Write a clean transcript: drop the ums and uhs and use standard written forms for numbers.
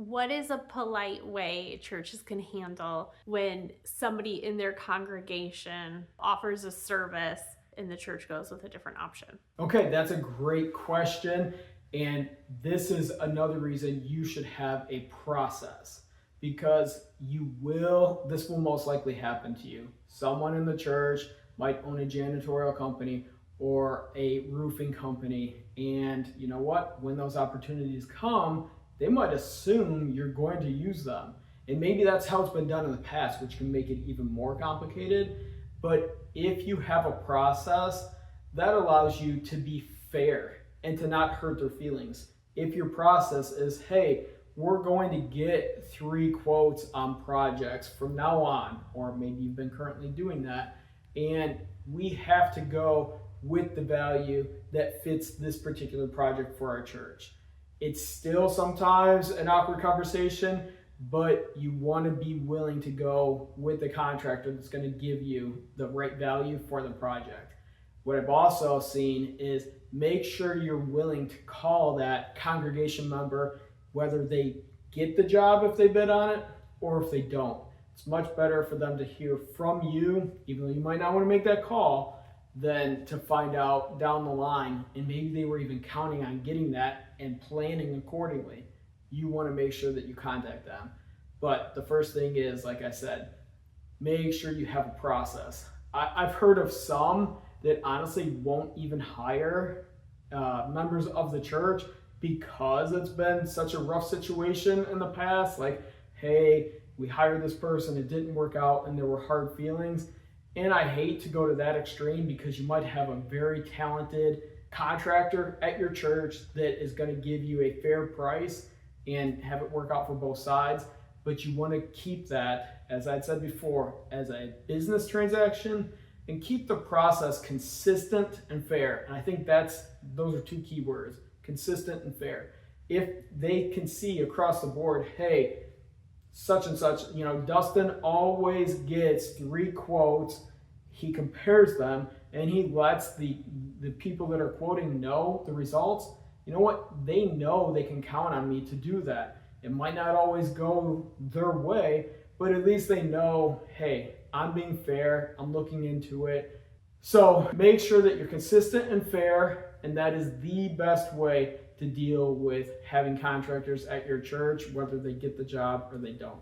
What is a polite way churches can handle when somebody in their congregation offers a service and the church goes with a different option? Okay, that's a great question. And this is another reason you should have a process because this will most likely happen to you. Someone in the church might own a janitorial company or a roofing company. And you know what? When those opportunities come, they might assume you're going to use them. And maybe that's how it's been done in the past, which can make it even more complicated. But if you have a process, that allows you to be fair and to not hurt their feelings. If your process is, hey, we're going to get 3 quotes on projects from now on, or maybe you've been currently doing that, and we have to go with the value that fits this particular project for our church. It's still sometimes an awkward conversation, but you want to be willing to go with the contractor that's going to give you the right value for the project. What I've also seen is make sure you're willing to call that congregation member, whether they get the job if they bid on it or if they don't. It's much better for them to hear from you, even though you might not want to make that call, than to find out down the line and maybe they were even counting on getting that and planning accordingly. You want to make sure that you contact them. But the first thing is, like I said, make sure you have a process. I've heard of some that honestly won't even hire members of the church because it's been such a rough situation in the past. Like, hey, we hired this person, it didn't work out, and there were hard feelings. And I hate to go to that extreme because you might have a very talented contractor at your church that is going to give you a fair price and have it work out for both sides. But you want to keep that, as I'd said before, as a business transaction and keep the process consistent and fair. And I think those are 2 key words, consistent and fair. If they can see across the board, hey, such and such, Dustin always gets 3 quotes, he compares them, and he lets the people that are quoting know the results. You know what? They know they can count on me to do that. It might not always go their way, but at least they know, hey, I'm being fair, I'm looking into it. So make sure that you're consistent and fair, and that is the best way to deal with having contractors at your church, whether they get the job or they don't.